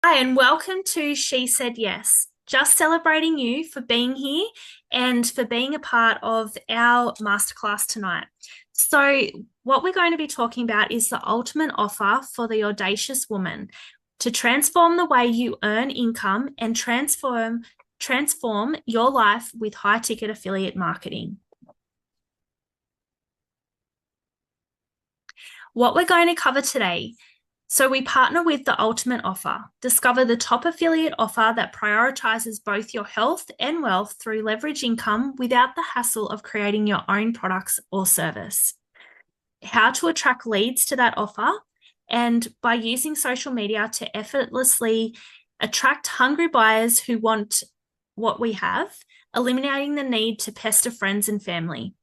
Hi, and welcome to She Said Yes. Just celebrating you for being here and for being a part of our masterclass tonight. So, what we're going to be talking about is the ultimate offer for the audacious woman to transform the way you earn income and transform your life with high ticket affiliate marketing. What we're going to cover today. So, we partner with the Ultimate Offer. Discover the top affiliate offer that prioritizes both your health and wealth through leverage income without the hassle of creating your own products or service. How to attract leads to that offer, and by using social media to effortlessly attract hungry buyers who want what we have, eliminating the need to pester friends and family.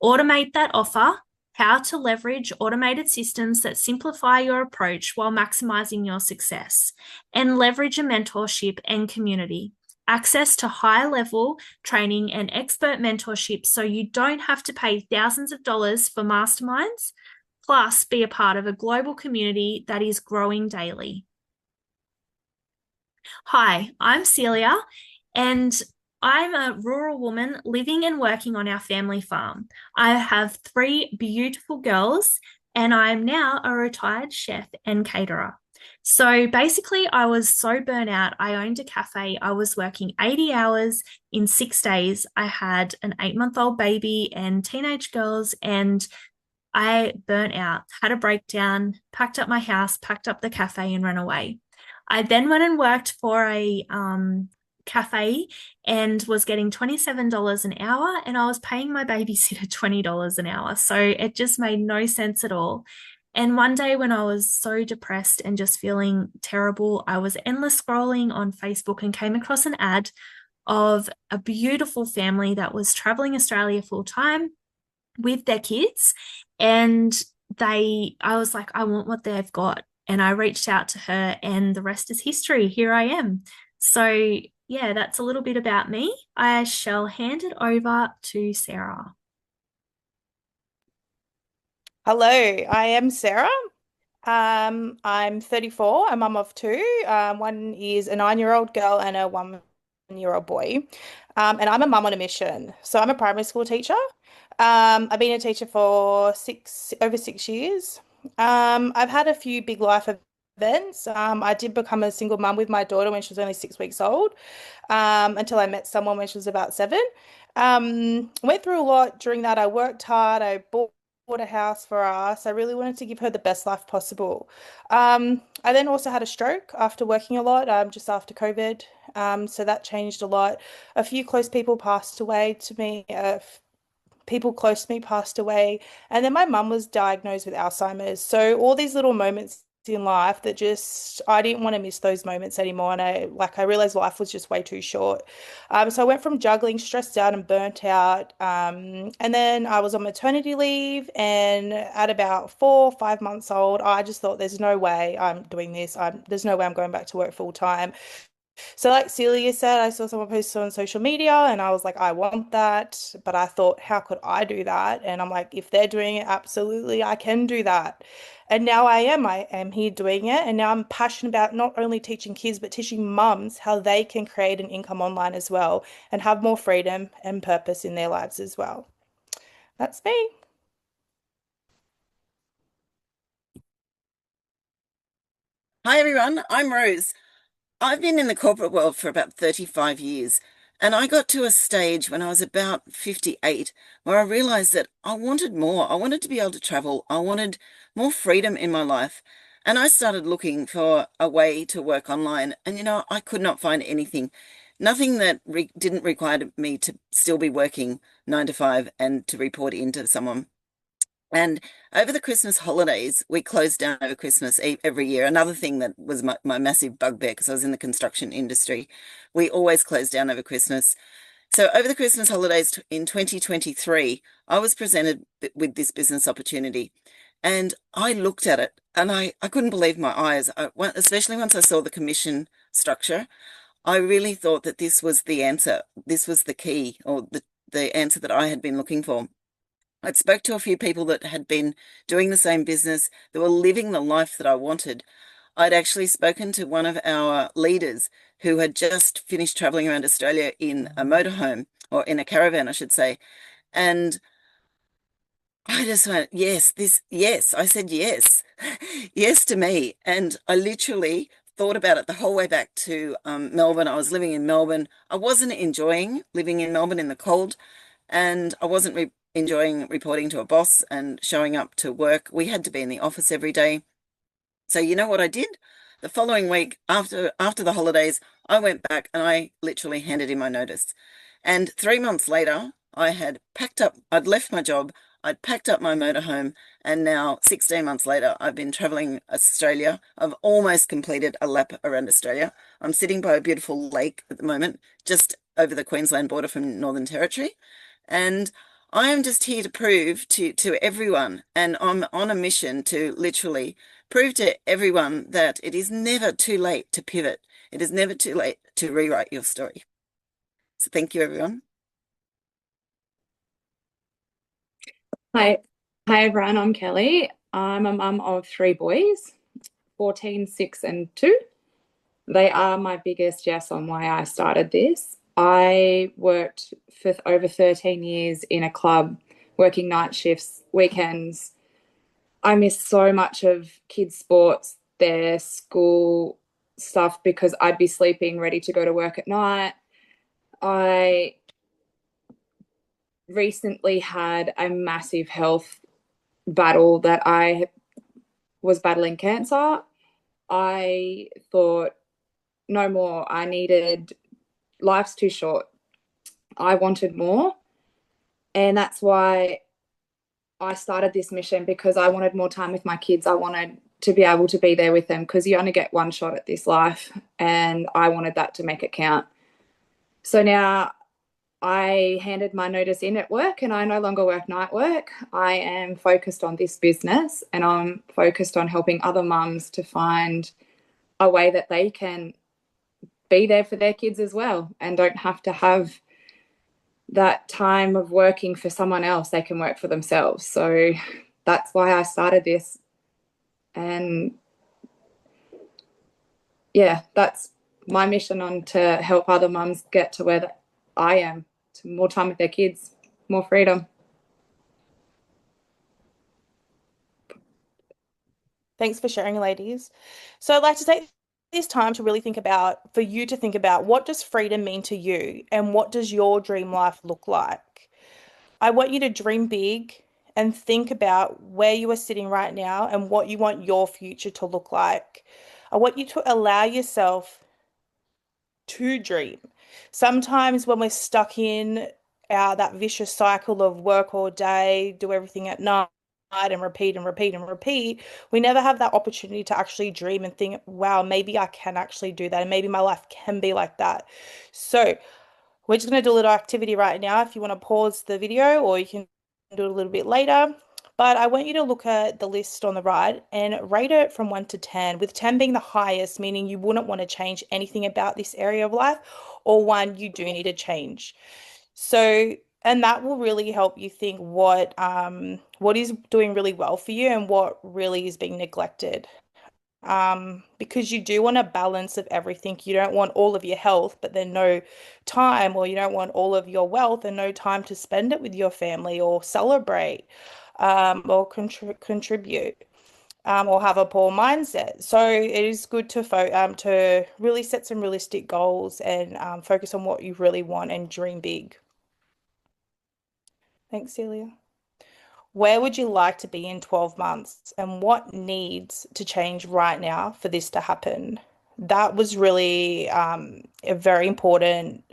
Automate that offer, how to leverage automated systems that simplify your approach while maximizing your success, and leverage a mentorship and community. Access to high level training and expert mentorship so you don't have to pay thousands of dollars for masterminds, plus be a part of a global community that is growing daily. Hi, I'm Celia, and I'm a rural woman living and working on our family farm. I have three beautiful girls, and I am now a retired chef and caterer. So basically, I was so burnt out. I owned a cafe. I was working 80 hours in 6 days. I had an 8-month-old baby and teenage girls, and I burnt out, had a breakdown, packed up my house, packed up the cafe, and ran away. I then went and worked for a cafe and was getting $27 an hour, and I was paying my babysitter $20 an hour. So it just made no sense at all. And one day, when I was so depressed and just feeling terrible, I was endless scrolling on Facebook and came across an ad of a beautiful family that was traveling Australia full time with their kids. And I was like, I want what they've got. And I reached out to her, and the rest is history. Here I am. So, yeah, that's a little bit about me. I shall hand it over to Sarah. Hello, I am Sarah. I'm 34, a mum of two. One is a 9-year-old girl and a 1-year-old boy. And I'm a mum on a mission. So I'm a primary school teacher. I've been a teacher for over 6 years. I've had a few big life events. I did become a single mum with my daughter when she was only 6 weeks old, until I met someone when she was about 7. Went through a lot during that. I worked hard. I bought a house for us. I really wanted to give her the best life possible. I then also had a stroke after working a lot, just after COVID. So that changed a lot. A few close people passed away to me. People close to me passed away. And then my mum was diagnosed with Alzheimer's. So all these little moments in life that just I didn't want to miss those moments anymore. And I realized life was just way too short. So I went from juggling, stressed out and burnt out. And then I was on maternity leave, and at about 4 or 5 months old, I just thought there's no way I'm doing this. There's no way I'm going back to work full time. So, like Celia said, I saw someone post on social media and I was like, I want that. But I thought, how could I do that? And I'm like, if they're doing it, absolutely, I can do that. And now I am. I am here doing it. And now I'm passionate about not only teaching kids, but teaching mums how they can create an income online as well and have more freedom and purpose in their lives as well. That's me. Hi everyone, I'm Rose. I've been in the corporate world for about 35 years, and I got to a stage when I was about 58 where I realized that I wanted more. I wanted to be able to travel. I wanted more freedom in my life. And I started looking for a way to work online. And I could not find anything. Nothing that re didn't require me to still be working 9 to 5 and to report into someone. And over the Christmas holidays, we closed down over Christmas every year. Another thing that was my massive bugbear, because I was in the construction industry, we always closed down over Christmas. So over the Christmas holidays in 2023, I was presented with this business opportunity. And I looked at it and I couldn't believe my eyes, especially once I saw the commission structure. I really thought that this was the answer. This was the key, or the answer that I had been looking for. I'd spoke to a few people that had been doing the same business, that were living the life that I wanted. I'd actually spoken to one of our leaders who had just finished traveling around Australia in a motorhome, or in a caravan, I should say. And I just went, yes, yes. I said yes, yes to me. And I literally thought about it the whole way back to Melbourne. I was living in Melbourne. I wasn't enjoying living in Melbourne in the cold, and I wasn't re enjoying reporting to a boss and showing up to work. We had to be in the office every day. So you know what I did? The following week, after the holidays, I went back and I literally handed in my notice. And 3 months later, I had packed up, I'd left my job, I'd packed up my motorhome, and now 16 months later, I've been traveling Australia. I've almost completed a lap around Australia. I'm sitting by a beautiful lake at the moment, just over the Queensland border from Northern Territory. And I am just here to prove to everyone, and I'm on a mission to literally prove to everyone that it is never too late to pivot. It is never too late to rewrite your story. So thank you, everyone. Hi, everyone. I'm Kelly. I'm a mum of three boys, 14, 6, and 2. They are my biggest yes on why I started this. I worked for over 13 years in a club, working night shifts, weekends. I missed so much of kids' sports, their school stuff, because I'd be sleeping, ready to go to work at night. I recently had a massive health battle that I was battling cancer. I thought, no more. Life's too short. I wanted more. And that's why I started this mission, because I wanted more time with my kids. I wanted to be able to be there with them, because you only get one shot at this life. And I wanted that to make it count. So now I handed my notice in at work, and I no longer work night work. I am focused on this business, and I'm focused on helping other mums to find a way that they can be there for their kids as well, and don't have to have that time of working for someone else. They can work for themselves. So that's why I started this. And yeah, that's my mission, on to help other mums get to where I am, to more time with their kids, more freedom. Thanks for sharing, ladies. So I'd like to take this time to really for you to think about, what does freedom mean to you, and what does your dream life look like? I want you to dream big and think about where you are sitting right now and what you want your future to look like. I want you to allow yourself to dream. Sometimes when we're stuck in that vicious cycle of work all day, do everything at night, and repeat and repeat and repeat, we never have that opportunity to actually dream and think, wow, maybe I can actually do that, and maybe my life can be like that. So we're just going to do a little activity right now. If you want to pause the video, or you can do it a little bit later. But I want you to look at the list on the right and rate it from 1 to 10, with 10 being the highest, meaning you wouldn't want to change anything about this area of life, or 1, you do need to change. So, and that will really help you think what is doing really well for you and what really is being neglected. Because you do want a balance of everything. You don't want all of your health, but then no time, or you don't want all of your wealth and no time to spend it with your family, or celebrate, or contribute, or have a poor mindset. So it is good to really set some realistic goals, and focus on what you really want and dream big. Thanks, Celia. Where would you like to be in 12 months, and what needs to change right now for this to happen? That was really a very important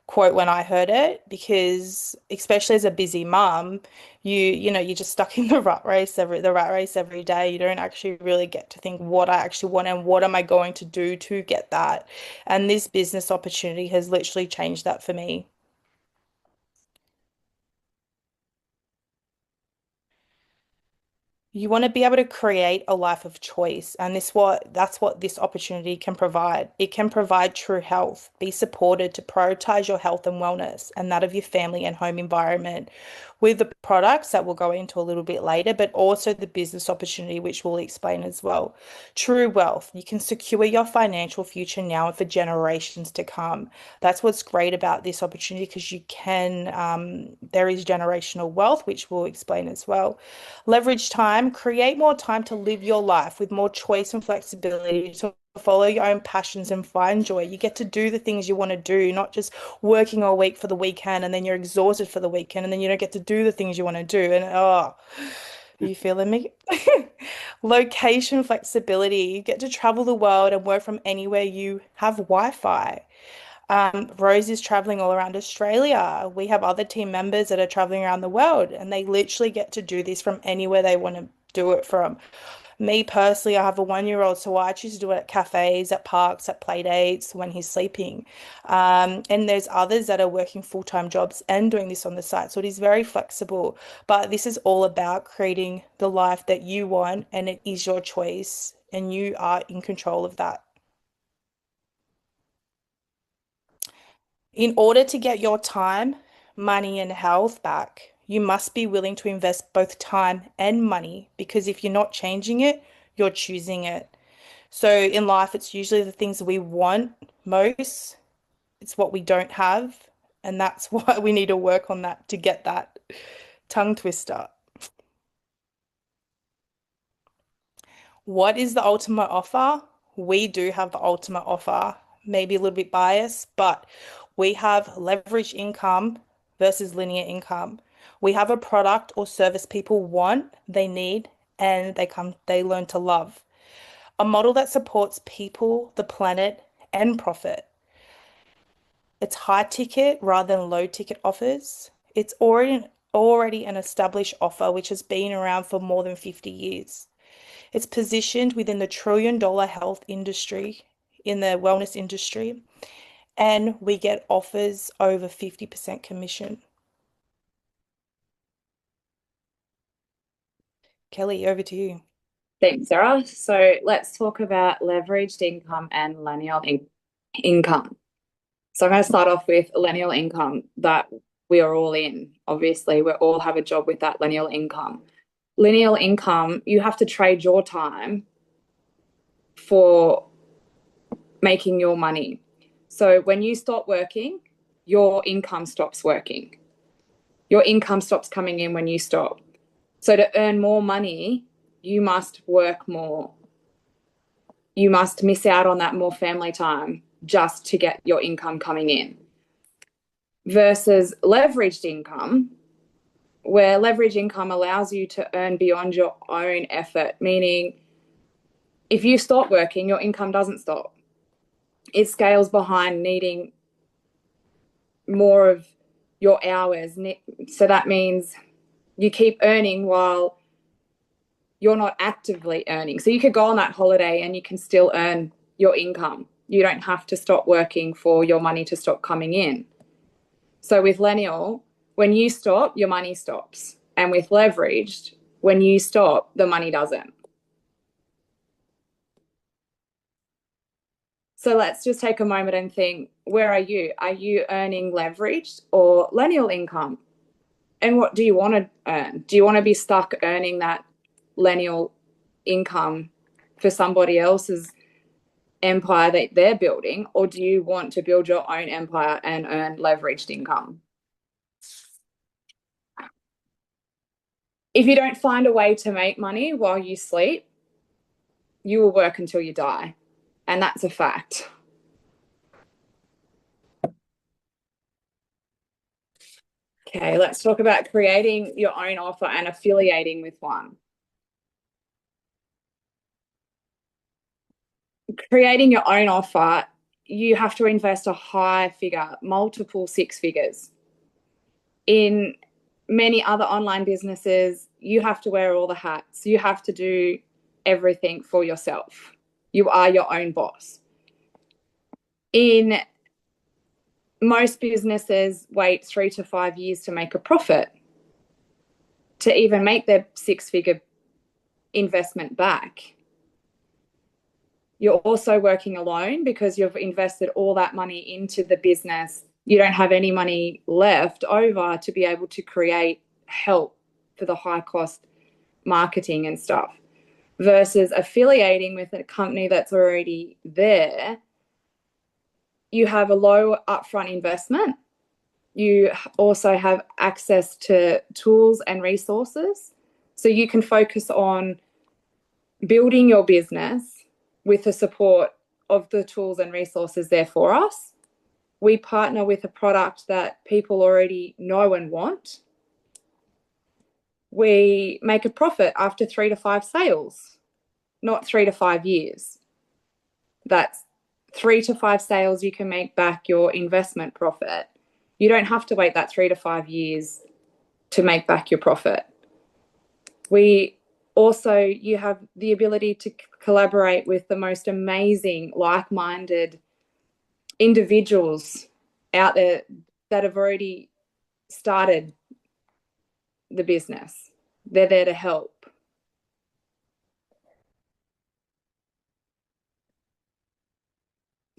quote when I heard it, because especially as a busy mum, you're just stuck in the rat race every day. You don't actually really get to think what I actually want and what am I going to do to get that. And this business opportunity has literally changed that for me. You want to be able to create a life of choice, and that's what this opportunity can provide. It can provide true health, be supported to prioritize your health and wellness and that of your family and home environment with the products that we'll go into a little bit later, but also the business opportunity, which we'll explain as well. True wealth. You can secure your financial future now and for generations to come. That's what's great about this opportunity because there is generational wealth, which we'll explain as well. Leverage time, create more time to live your life with more choice and flexibility to follow your own passions and find joy. You get to do the things you want to do, not just working all week for the weekend and then you're exhausted for the weekend and then you don't get to do the things you want to do. And are you feeling me? Location flexibility. You get to travel the world and work from anywhere you have Wi-Fi. Rose is traveling all around Australia. We have other team members that are traveling around the world, and they literally get to do this from anywhere they want to do it from. Me personally, I have a 1-year-old, so I choose to do it at cafes, at parks, at play dates when he's sleeping. And there's others that are working full-time jobs and doing this on the side. So it is very flexible. But this is all about creating the life that you want, and it is your choice, and you are in control of that. In order to get your time, money, and health back, you must be willing to invest both time and money because if you're not changing it, you're choosing it. So in life, it's usually the things we want most, it's what we don't have, and that's why we need to work on that to get that tongue twister. What is the ultimate offer? We do have the ultimate offer, maybe a little bit biased, but we have leverage income versus linear income. We have a product or service people want, they need, and they learn to love. A model that supports people, the planet, and profit. It's high ticket rather than low ticket offers. It's already an established offer which has been around for more than 50 years. It's positioned within the trillion-dollar health industry, in the wellness industry, and we get offers over 50% commission. Kelly, over to you. Thanks, Sarah. So let's talk about leveraged income and lineal income. So I'm going to start off with lineal income that we are all in. Obviously, we all have a job with that lineal income. Lineal income, you have to trade your time for making your money. So when you stop working, your income stops working. Your income stops coming in when you stop. So to earn more money, you must work more. You must miss out on that more family time just to get your income coming in. Versus leveraged income, where leverage income allows you to earn beyond your own effort, meaning if you stop working, your income doesn't stop. It scales behind needing more of your hours. So that means you keep earning while you're not actively earning. So you could go on that holiday and you can still earn your income. You don't have to stop working for your money to stop coming in. So with lineal, when you stop, your money stops. And with leveraged, when you stop, the money doesn't. So let's just take a moment and think, where are you? Are you earning leveraged or lineal income? And what do you want to earn? Do you want to be stuck earning that lineal income for somebody else's empire that they're building, or do you want to build your own empire and earn leveraged income? If you don't find a way to make money while you sleep, you will work until you die. And that's a fact. Okay, let's talk about creating your own offer and affiliating with one. Creating your own offer, you have to invest a high figure, multiple six figures. In many other online businesses, you have to wear all the hats. You have to do everything for yourself. You are your own boss. In most businesses, wait 3 to 5 years to make a profit. To even make their six-figure investment back. You're also working alone because you've invested all that money into the business. You don't have any money left over to be able to create help for the high cost marketing and stuff. Versus affiliating with a company that's already there, you have a low upfront investment. You also have access to tools and resources. So you can focus on building your business with the support of the tools and resources there for us. We partner with a product that people already know and want. We make a profit after 3 to 5 sales, not 3 to 5 years. That's 3 to 5 sales, you can make back your investment profit. You don't have to wait that 3 to 5 years to make back your profit. You have the ability to collaborate with the most amazing, like-minded individuals out there that have already started the business. They're there to help.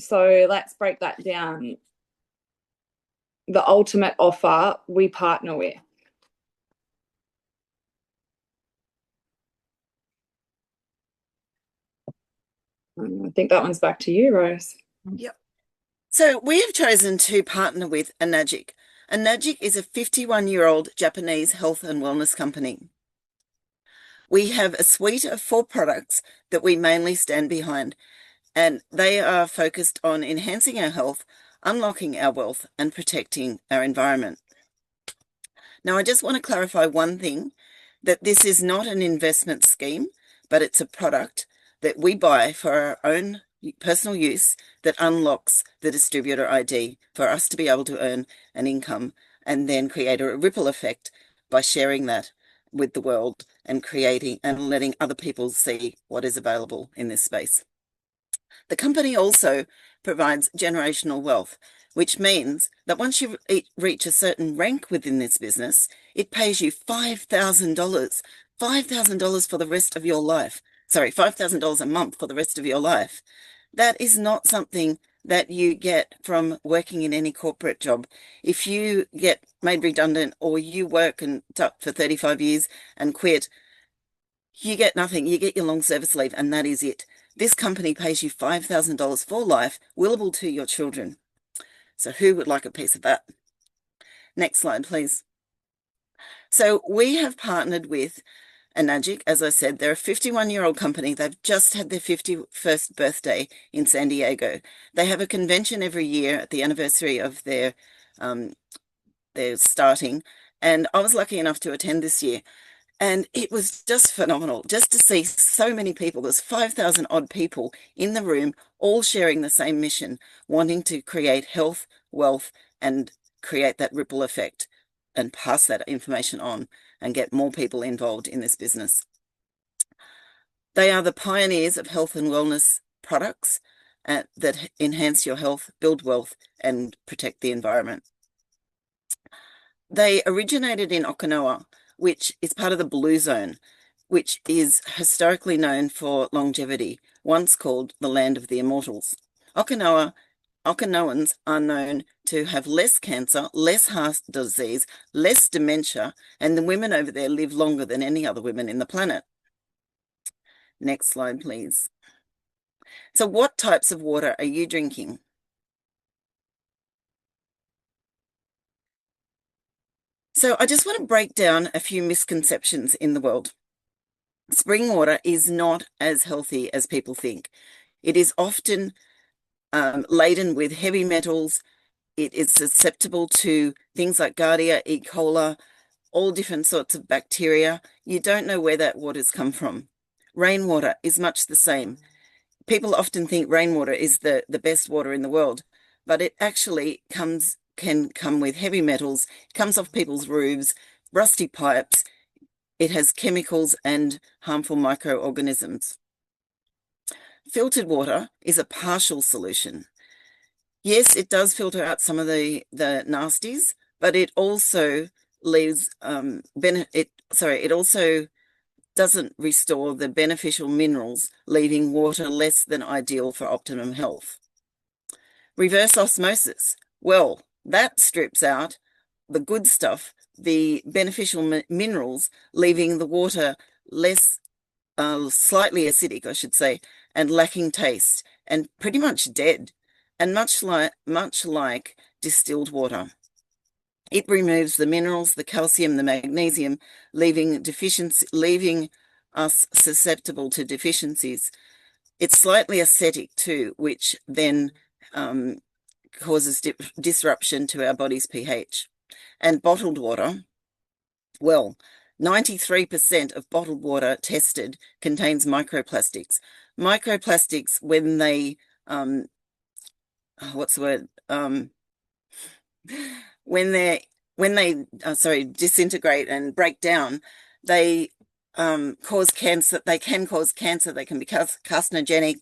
So let's break that down. The ultimate offer we partner with. I think that one's back to you, Rose. Yep. So we have chosen to partner with Enagic. Enagic is a 51-year-old Japanese health and wellness company. We have a suite of 4 products that we mainly stand behind, and they are focused on enhancing our health, unlocking our wealth, and protecting our environment. Now, I just want to clarify one thing, that this is not an investment scheme, but it's a product that we buy for our own personal use that unlocks the distributor ID for us to be able to earn an income and then create a ripple effect by sharing that with the world and creating and letting other people see what is available in this space. The company also provides generational wealth, which means that once you reach a certain rank within this business, it pays you $5,000, $5,000 for the rest of your life. Sorry, $5,000 a month for the rest of your life. That is not something that you get from working in any corporate job. If you get made redundant or you work for 35 years and quit, you get nothing. You get your long service leave and that is it. This company pays you $5,000 for life, willable to your children. So who would like a piece of that? Next slide, please. So we have partnered with Enagic. As I said, they're a 51-year-old company. They've just had their 51st birthday in San Diego. They have a convention every year at the anniversary of their starting, and I was lucky enough to attend this year. And it was just phenomenal just to see so many people. There's 5,000 odd people in the room, all sharing the same mission, wanting to create health, wealth, and create that ripple effect and pass that information on and get more people involved in this business. They are the pioneers of health and wellness products that enhance your health, build wealth, and protect the environment. They originated in Okinawa, which is part of the Blue Zone, which is historically known for longevity, once called the land of the immortals. Okinawans are known to have less cancer, less heart disease, less dementia, and the women over there live longer than any other women in the planet. Next slide, please. So what types of water are you drinking? So I just want to break down a few misconceptions in the world. Spring water is not as healthy as people think. It is often laden with heavy metals. It is susceptible to things like Giardia, E. coli, all different sorts of bacteria. You don't know where that water's come from. Rainwater is much the same. People often think rainwater is the best water in the world, but it actually can come with heavy metals. It comes off people's roofs, rusty pipes. It has chemicals and harmful microorganisms. Filtered water is a partial solution. Yes, it does filter out some of the nasties, but it also leaves it also doesn't restore the beneficial minerals, leaving water less than ideal for optimum health. Reverse osmosis. Well, that strips out the good stuff, the beneficial minerals, leaving the water less, slightly acidic, I should say, and lacking taste, and pretty much dead, and much like distilled water. It removes the minerals, the calcium, the magnesium, leaving us susceptible to deficiencies. It's slightly acidic too, which then causes disruption to our body's pH. And bottled water, well, 93% of bottled water tested contains microplastics. Microplastics, when they, what's the word? When they disintegrate and break down, they cause cancer. They can cause cancer. They can be carcinogenic.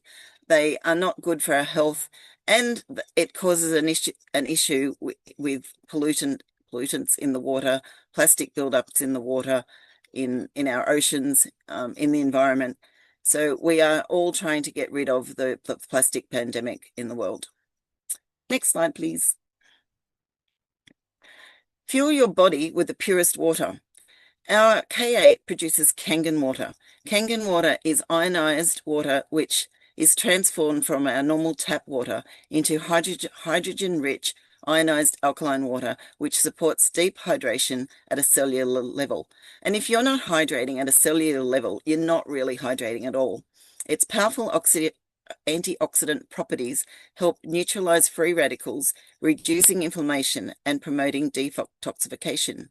They are not good for our health, and it causes an issue with pollutants in the water, plastic buildups in the water, in our oceans, in the environment. So we are all trying to get rid of the plastic pandemic in the world. Next slide, please. Fuel your body with the purest water. Our K8 produces Kangen water. Kangen water is ionized water, which is transformed from our normal tap water into hydrogen-rich ionized alkaline water, which supports deep hydration at a cellular level. And if you're not hydrating at a cellular level, you're not really hydrating at all. Its powerful antioxidant properties help neutralize free radicals, reducing inflammation and promoting detoxification.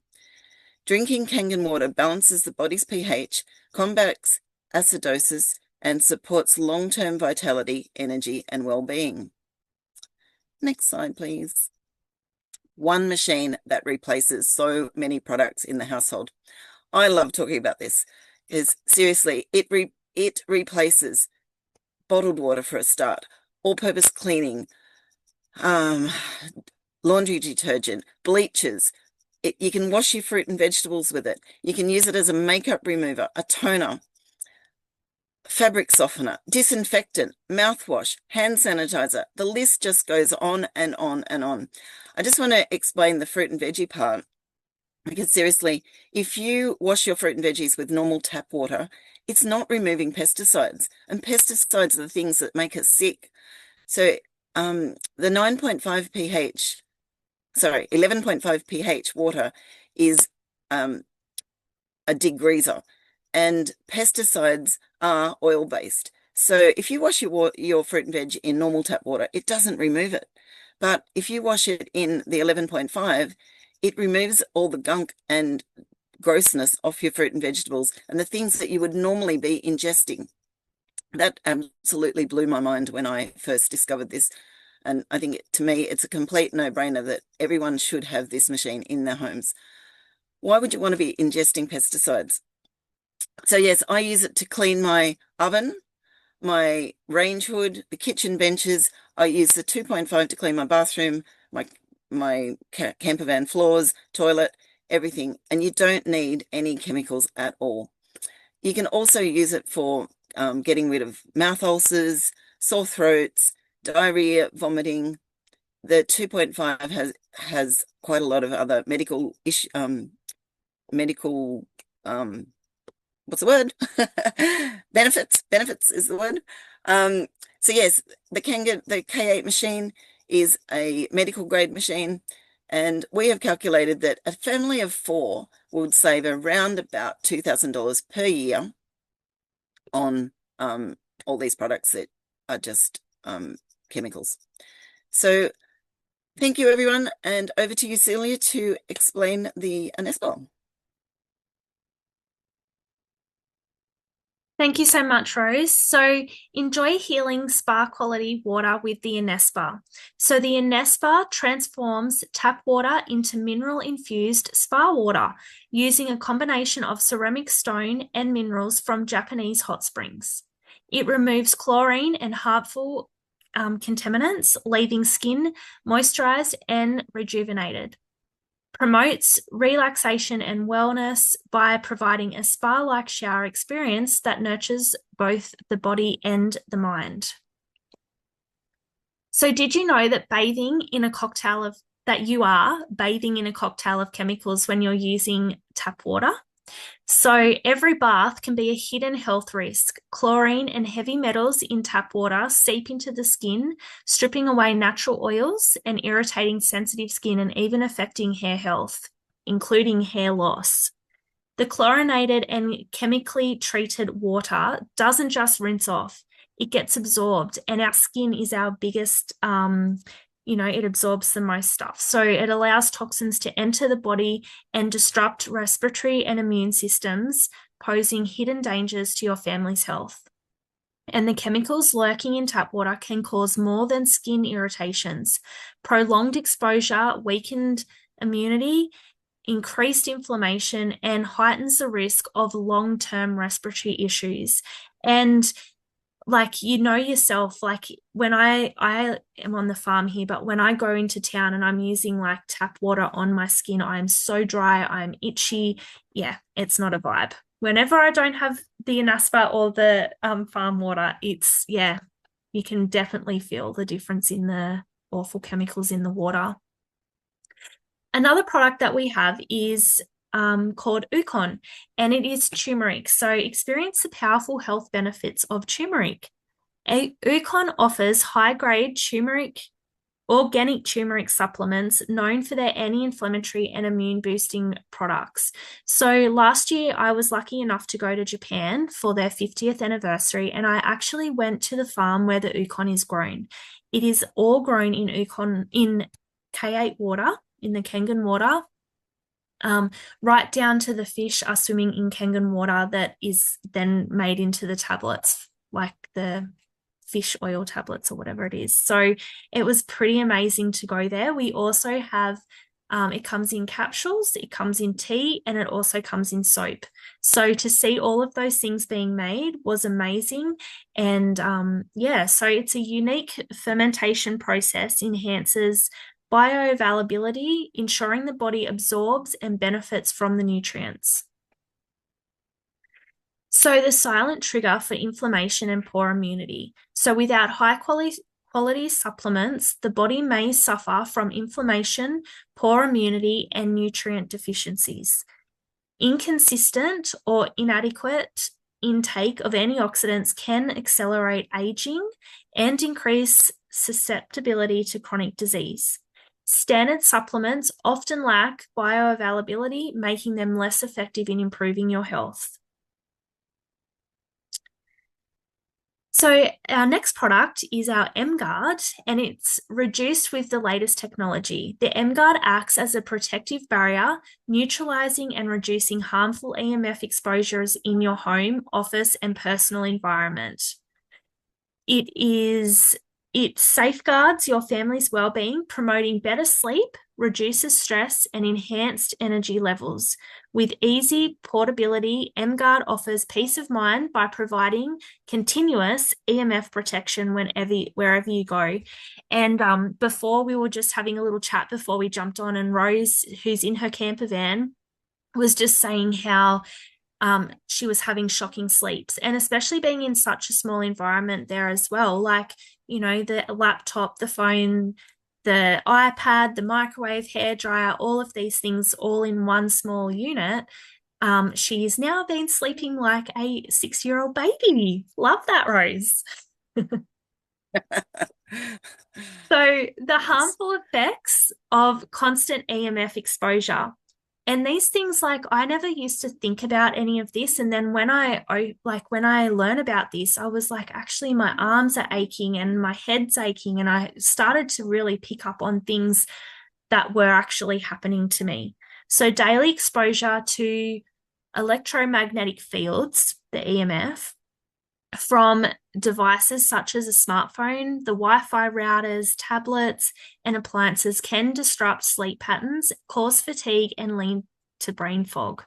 Drinking Kangen water balances the body's pH, combats acidosis, and supports long-term vitality, energy, and well-being. Next slide, please. One machine that replaces so many products in the household. I love talking about this, because seriously, it replaces bottled water for a start, all-purpose cleaning, laundry detergent, bleachers. You can wash your fruit and vegetables with it. You can use it as a makeup remover, a toner, fabric softener, disinfectant, mouthwash, hand sanitizer. The list just goes on and on and on. I just want to explain the fruit and veggie part, because seriously, if you wash your fruit and veggies with normal tap water, it's not removing pesticides, and pesticides are the things that make us sick. So the 11.5 pH water is a degreaser, and pesticides are oil-based. So if you wash your fruit and veg in normal tap water, it doesn't remove it. But if you wash it in the 11.5, it removes all the gunk and grossness off your fruit and vegetables and the things that you would normally be ingesting. That absolutely blew my mind when I first discovered this. And I think, to me, it's a complete no-brainer that everyone should have this machine in their homes. Why would you want to be ingesting pesticides? So yes, I use it to clean my oven, my range hood, the kitchen benches. I use the 2.5 to clean my bathroom, my camper van floors, toilet, everything. And you don't need any chemicals at all. You can also use it for getting rid of mouth ulcers, sore throats, diarrhea, vomiting. The 2.5 has quite a lot of other medical what's the word? Benefits is the word. So yes, the K8 machine is a medical grade machine, and we have calculated that a family of 4 would save around about $2,000 per year on all these products that are just chemicals. So thank you, everyone, and over to you, Celia, to explain the Anespar. Thank you so much, Rose. So enjoy healing spa quality water with the Anespar. So the Anespar transforms tap water into mineral-infused spa water using a combination of ceramic stone and minerals from Japanese hot springs. It removes chlorine and harmful contaminants, leaving skin moisturized and rejuvenated. promotes relaxation and wellness by providing a spa-like shower experience that nurtures both the body and the mind. So did you know that you are bathing in a cocktail of chemicals when you're using tap water? So every bath can be a hidden health risk. Chlorine and heavy metals in tap water seep into the skin, stripping away natural oils and irritating sensitive skin and even affecting hair health, including hair loss. The chlorinated and chemically treated water doesn't just rinse off, it gets absorbed, and our skin is our biggest it absorbs the most stuff. So it allows toxins to enter the body and disrupt respiratory and immune systems, posing hidden dangers to your family's health. And the chemicals lurking in tap water can cause more than skin irritations. Prolonged exposure, weakened immunity, increased inflammation, and heightens the risk of long-term respiratory issues. And yourself, like when I am on the farm here, but when I go into town and I'm using like tap water on my skin, I'm so dry, I'm itchy. Yeah, it's not a vibe. Whenever I don't have the Anaspa or the farm water, you can definitely feel the difference in the awful chemicals in the water. Another product that we have is called Ukon, and it is turmeric. So experience the powerful health benefits of turmeric. Ukon offers high-grade organic turmeric supplements known for their anti-inflammatory and immune-boosting products. So last year, I was lucky enough to go to Japan for their 50th anniversary, and I actually went to the farm where the Ukon is grown. It is all grown in K8 water, in the Kangen water. Right down to the fish are swimming in Kangen water that is then made into the tablets, like the fish oil tablets or whatever it is. So it was pretty amazing to go there. We also have, it comes in capsules, it comes in tea, and it also comes in soap. So to see all of those things being made was amazing. And so it's a unique fermentation process, enhances bioavailability, ensuring the body absorbs and benefits from the nutrients. So the silent trigger for inflammation and poor immunity. So without high quality supplements, the body may suffer from inflammation, poor immunity, and nutrient deficiencies. Inconsistent or inadequate intake of antioxidants can accelerate aging and increase susceptibility to chronic disease. Standard supplements often lack bioavailability, making them less effective in improving your health. So our next product is our M-Guard, and it's reduced with the latest technology. The M-Guard acts as a protective barrier, neutralizing and reducing harmful EMF exposures in your home, office, and personal environment. It safeguards your family's well-being, promoting better sleep, reduces stress, and enhanced energy levels. With easy portability, M-Guard offers peace of mind by providing continuous EMF protection wherever you go. And before, we were just having a little chat before we jumped on, and Rose, who's in her camper van, was just saying how she was having shocking sleeps, and especially being in such a small environment there as well, like, the laptop, the phone, the iPad, the microwave, hairdryer, all of these things all in one small unit. She's now been sleeping like a 6-year-old baby. Love that, Rose. So the harmful effects of constant EMF exposure. And these things, like, I never used to think about any of this. And then when I learn about this, I was like, actually, my arms are aching and my head's aching. And I started to really pick up on things that were actually happening to me. So daily exposure to electromagnetic fields, the EMF, from devices such as a smartphone, the Wi-Fi routers, tablets, and appliances can disrupt sleep patterns, cause fatigue, and lead to brain fog.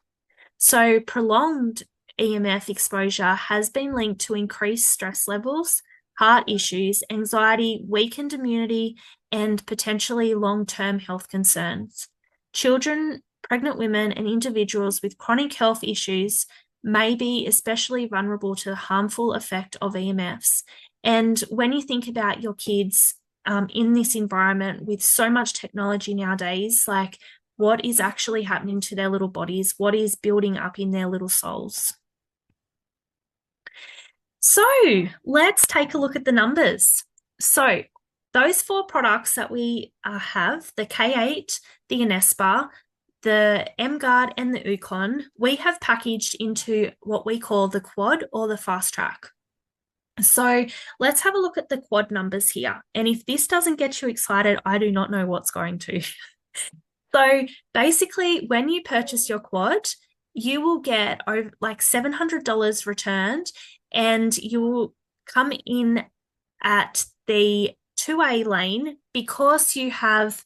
So prolonged EMF exposure has been linked to increased stress levels, heart issues, anxiety, weakened immunity, and potentially long-term health concerns. Children, pregnant women, and individuals with chronic health issues may be especially vulnerable to the harmful effect of EMFs. And when you think about your kids in this environment with so much technology nowadays, like what is actually happening to their little bodies, what is building up in their little souls. So let's take a look at the numbers. So those 4 products that we have, the K8, the Inespa, the M-Guard, and the Ukon, we have packaged into what we call the quad or the fast track. So let's have a look at the quad numbers here. And if this doesn't get you excited, I do not know what's going to. So basically, when you purchase your quad, you will get over like $700 returned, and you will come in at the 2A lane because you have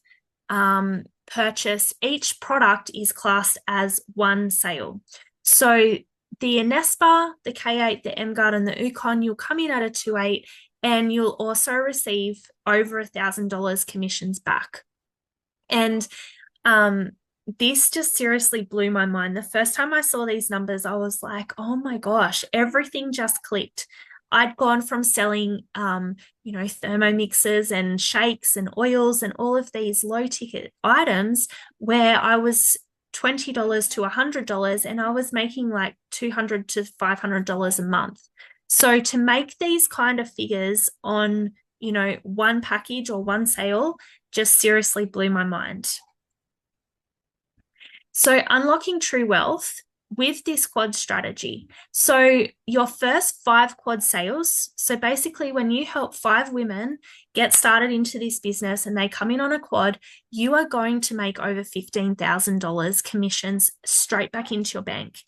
purchased, each product is classed as one sale. So the Inespa, the K8, the M-Guard, and the Ukon, you'll come in at a 2.8, and you'll also receive over $1,000 commissions back. And this just seriously blew my mind. The first time I saw these numbers, I was like, oh my gosh, everything just clicked. I'd gone from selling, thermomixes and shakes and oils and all of these low ticket items where I was $20 to $100, and I was making like $200 to $500 a month. So to make these kind of figures on, one package or one sale just seriously blew my mind. So unlocking true wealth with this quad strategy. So your first 5 quad sales, so basically when you help 5 women get started into this business and they come in on a quad, you are going to make over $15,000 commissions straight back into your bank.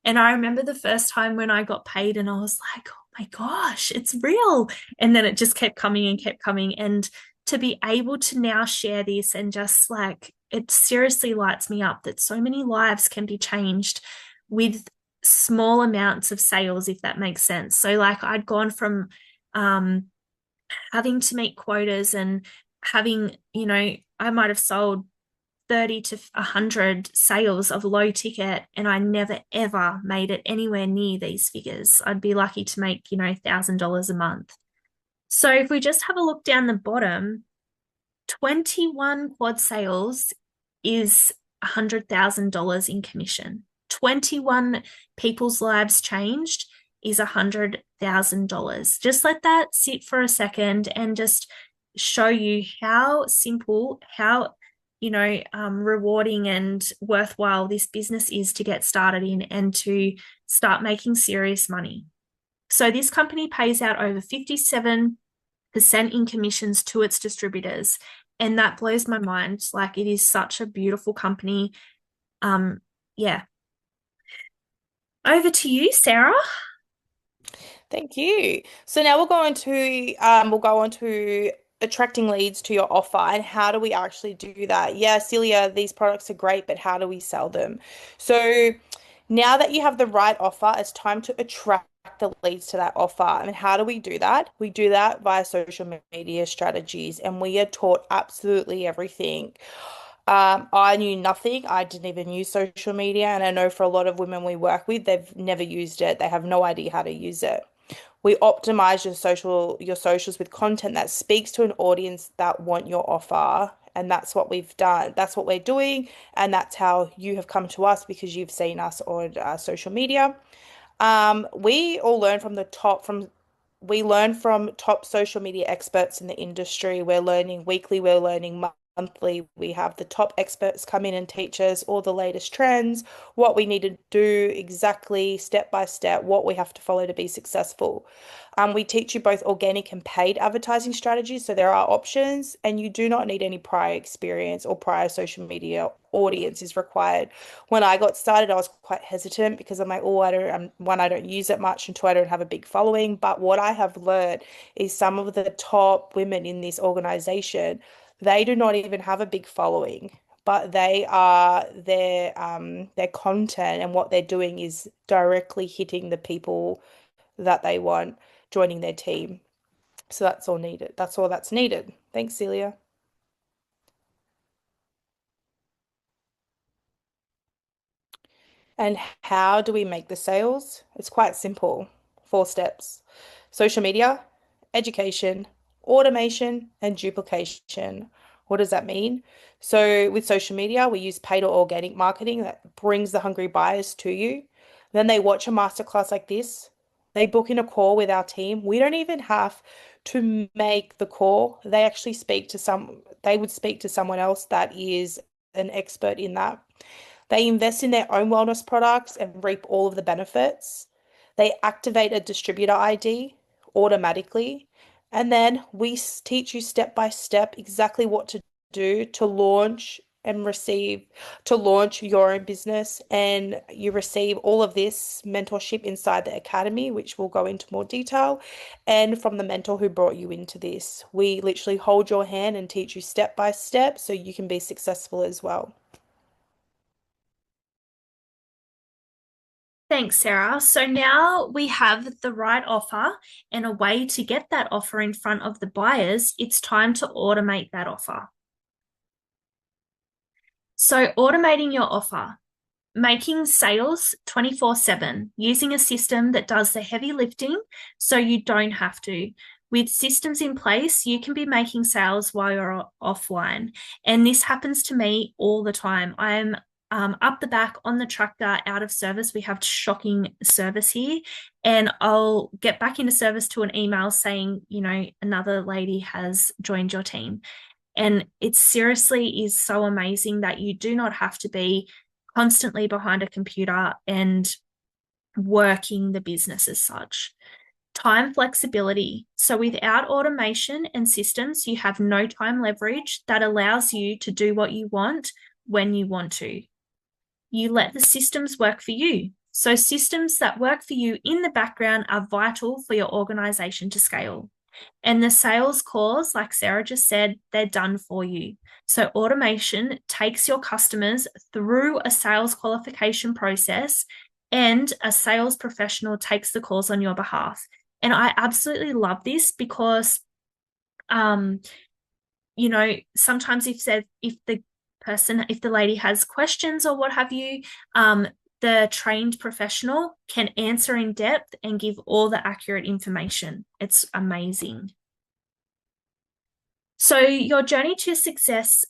And I remember the first time when I got paid and I was like, oh my gosh, it's real. And then it just kept coming and kept coming. And to be able to now share this and just like, it seriously lights me up that so many lives can be changed with small amounts of sales, if that makes sense. So like I'd gone from having to meet quotas and having, I might have sold 30 to 100 sales of low ticket, and I never ever made it anywhere near these figures. I'd be lucky to make, $1,000 a month. So if we just have a look down the bottom, 21 quad sales is $100,000 in commission. 21 people's lives changed is $100,000. Just let that sit for a second and just show you how simple, how rewarding and worthwhile this business is to get started in and to start making serious money. So this company pays out over 57% in commissions to its distributors. And that blows my mind. Like, it is such a beautiful company. Yeah. Over to you, Sarah. Thank you. So now we'll go on to attracting leads to your offer and how do we actually do that? Yeah, Celia, these products are great, but how do we sell them? So now that you have the right offer, it's time to attract the leads to that offer. And how do we do that? We do that via social media strategies, and we are taught absolutely everything. I knew nothing. I didn't even use social media, and I know for a lot of women we work with, they've never used it. They have no idea how to use it. We optimize your socials with content that speaks to an audience that want your offer. And that's what we've done. That's what we're doing. And that's how you have come to us because you've seen us on social media. We all learn we learn from top social media experts in the industry. We're learning weekly, we're learning monthly. We have the top experts come in and teach us all the latest trends, what we need to do exactly step by step, what we have to follow to be successful. We teach you both organic and paid advertising strategies. So there are options, and you do not need any prior experience or prior social media audience is required. When I got started, I was quite hesitant because I'm like, oh, I don't use it much, and two, I don't have a big following. But what I have learned is some of the top women in this organization, they do not even have a big following, but their content and what they're doing is directly hitting the people that they want joining their team. So that's all needed. That's all that's needed. Thanks, Celia. And how do we make the sales? It's quite simple. 4 steps. Social media, education, automation, and duplication. What does that mean? So with social media, we use paid or organic marketing that brings the hungry buyers to you. Then they watch a masterclass like this. They book in a call with our team. We don't even have to make the call. They would speak to someone else that is an expert in that. They invest in their own wellness products and reap all of the benefits. They activate a distributor ID automatically. And then we teach you step by step exactly what to do to launch your own business. And you receive all of this mentorship inside the academy, which we'll go into more detail, and from the mentor who brought you into this. We literally hold your hand and teach you step by step so you can be successful as well. Thanks, Sarah. So now we have the right offer and a way to get that offer in front of the buyers. It's time to automate that offer. So automating your offer, making sales 24/7, using a system that does the heavy lifting so you don't have to. With systems in place, you can be making sales while you're offline. And this happens to me all the time. I'm up the back on the tractor out of service. We have shocking service here, and I'll get back into service to an email saying, another lady has joined your team. And it seriously is so amazing that you do not have to be constantly behind a computer and working the business as such. Time flexibility. So without automation and systems, you have no time leverage that allows you to do what you want when you want to. You let the systems work for you. So systems that work for you in the background are vital for your organization to scale. And the sales calls, like Sarah just said, they're done for you. So automation takes your customers through a sales qualification process, and a sales professional takes the calls on your behalf. And I absolutely love this because, sometimes if the lady has questions or what have you, the trained professional can answer in depth and give all the accurate information. It's amazing. So your journey to success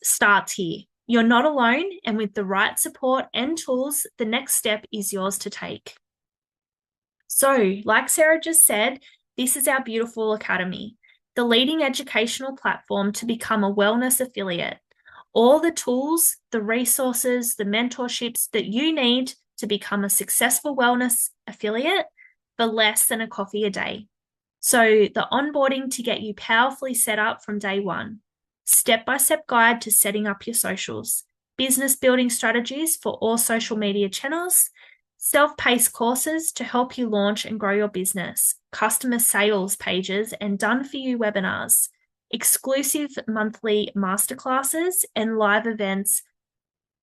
starts here. You're not alone, and with the right support and tools, the next step is yours to take. So, like Sarah just said, this is our beautiful academy, the leading educational platform to become a wellness affiliate. All the tools, the resources, the mentorships that you need to become a successful wellness affiliate for less than a coffee a day. So the onboarding to get you powerfully set up from day one, step-by-step guide to setting up your socials, business building strategies for all social media channels, self-paced courses to help you launch and grow your business, customer sales pages and done-for-you webinars, exclusive monthly masterclasses and live events,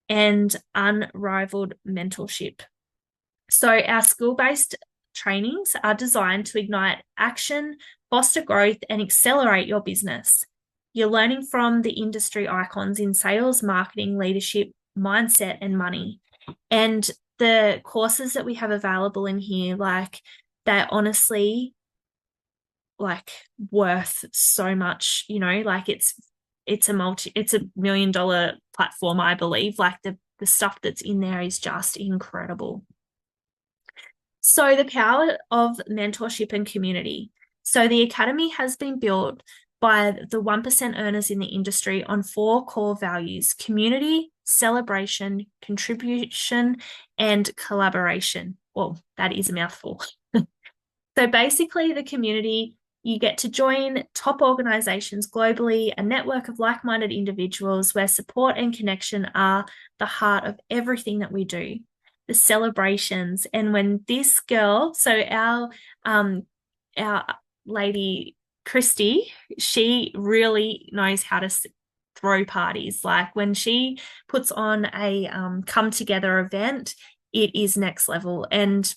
and unrivaled mentorship. So our school-based trainings are designed to ignite action, foster growth, and accelerate your business. You're learning from the industry icons in sales, marketing, leadership, mindset, and money. And the courses that we have available in here, they're honestly worth so much, it's a $1 million platform, I believe. The stuff that's in there is just incredible. So the power of mentorship and community. So the Academy has been built by the 1% earners in the industry on 4 core values: community, celebration, contribution, and collaboration. Well, that is a mouthful. So basically the community, you get to join top organizations globally, a network of like-minded individuals where support and connection are the heart of everything that we do. The celebrations, and when this girl, so our lady Christy, she really knows how to throw parties. Like when she puts on a come together event, it is next level, and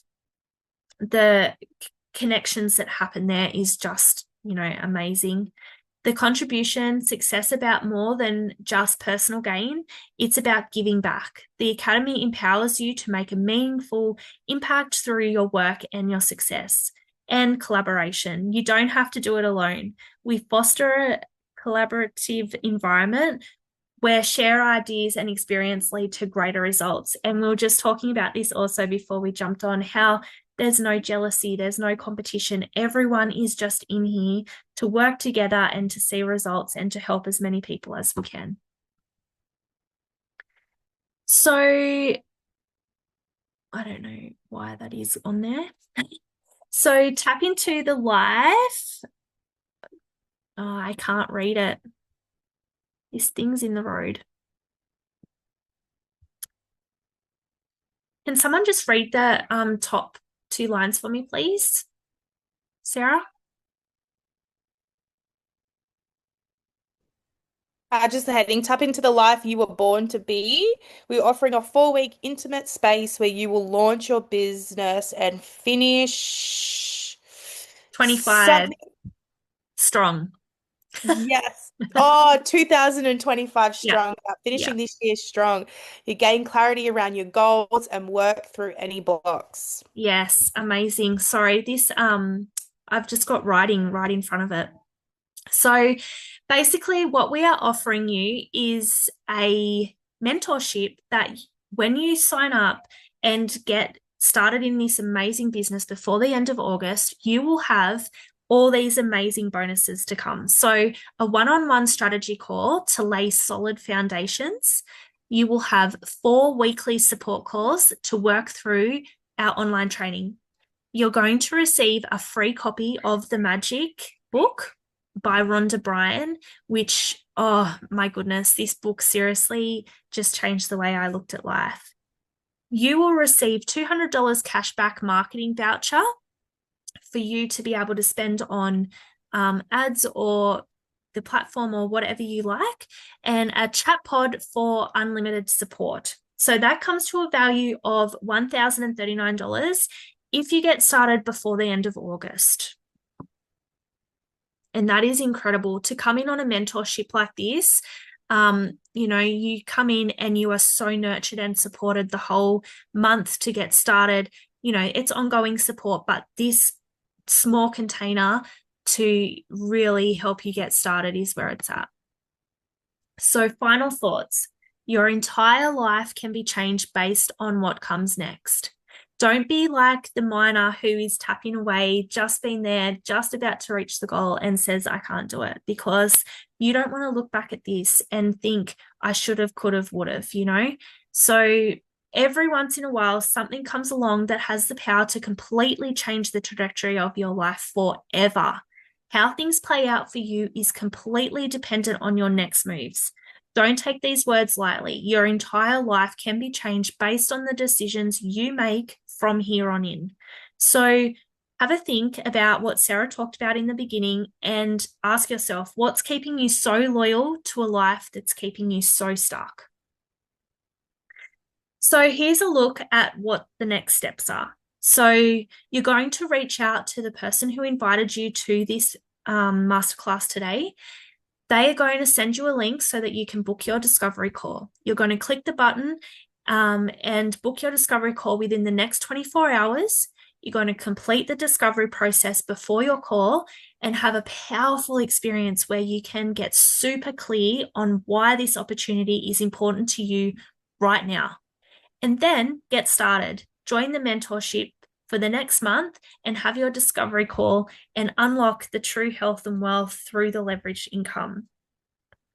the connections that happen there is just amazing. The contribution, success about more than just personal gain. It's about giving back. The Academy empowers you to make a meaningful impact through your work and your success. And collaboration. You don't have to do it alone. We foster a collaborative environment where share ideas and experience lead to greater results. And we were just talking about this also before we jumped on, how there's no jealousy, there's no competition. Everyone is just in here to work together and to see results and to help as many people as we can. So I don't know why that is on there. So tap into the live. Oh, I can't read it. This thing's in the road. Can someone just read the top 2 lines for me, please? Sarah? Just the heading, tap into the life you were born to be. We're offering a 4-week intimate space where you will launch your business and finish 25. something. Strong. Yes. Oh, 2025 Yeah. strong. Finishing this year strong. You gain clarity around your goals and work through any blocks. Yes, amazing. Sorry, this I've just got writing right in front of it. So basically what we are offering you is a mentorship that when you sign up and get started in this amazing business before the end of August, you will have all these amazing bonuses to come. So a one-on-one strategy call to lay solid foundations. You will have 4 weekly support calls to work through our online training. You're going to receive a free copy of The Magic Book by Rhonda Bryan, which, oh my goodness, this book seriously just changed the way I looked at life. You will receive $200 cashback marketing voucher for you to be able to spend on ads or the platform or whatever you like, and a chat pod for unlimited support. So that comes to a value of $1,039 if you get started before the end of August. And that is incredible to come in on a mentorship like this. You know, you come in and you are so nurtured and supported the whole month to get started. You know, it's ongoing support, but this small container to really help you get started is where it's at. So final thoughts. Your entire life can be changed based on what comes next. Don't be like the miner who is tapping away, just been there, just about to reach the goal and says, I can't do it, because you don't want to look back at this and think I should have, could have, would have, you know? So every once in a while, something comes along that has the power to completely change the trajectory of your life forever. How things play out for you is completely dependent on your next moves. Don't take these words lightly. Your entire life can be changed based on the decisions you make from here on in. So have a think about what Sarah talked about in the beginning and ask yourself, what's keeping you so loyal to a life that's keeping you so stuck? So here's a look at what the next steps are. So you're going to reach out to the person who invited you to this masterclass today. They are going to send you a link so that you can book your discovery call. You're going to click the button and book your discovery call within the next 24 hours. You're going to complete the discovery process before your call and have a powerful experience where you can get super clear on why this opportunity is important to you right now. And then get started. Join the mentorship for the next month and have your discovery call and unlock the true health and wealth through the leveraged income.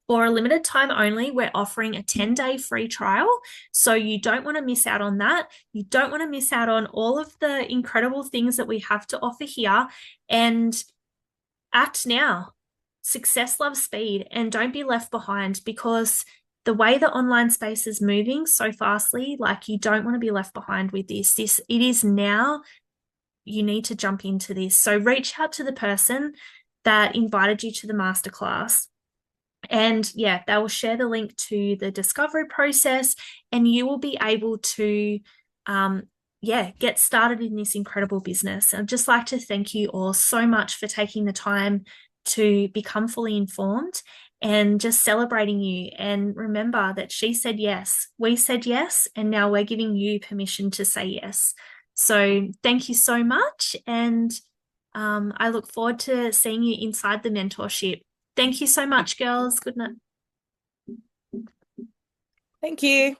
For a limited time only, we're offering a 10-day free trial. So you don't want to miss out on that. You don't want to miss out on all of the incredible things that we have to offer here. And act now. Success loves speed, and don't be left behind, because the way the online space is moving so fastly, like, you don't want to be left behind with this. It is now. You need to jump into this. So reach out to the person that invited you to the masterclass. And yeah, they will share the link to the discovery process, and you will be able to get started in this incredible business. I'd just like to thank you all so much for taking the time to become fully informed, and just celebrating you. And remember that she said yes, we said yes, and now we're giving you permission to say yes. So thank you so much. And I look forward to seeing you inside the mentorship. Thank you so much, girls. Good night. Thank you.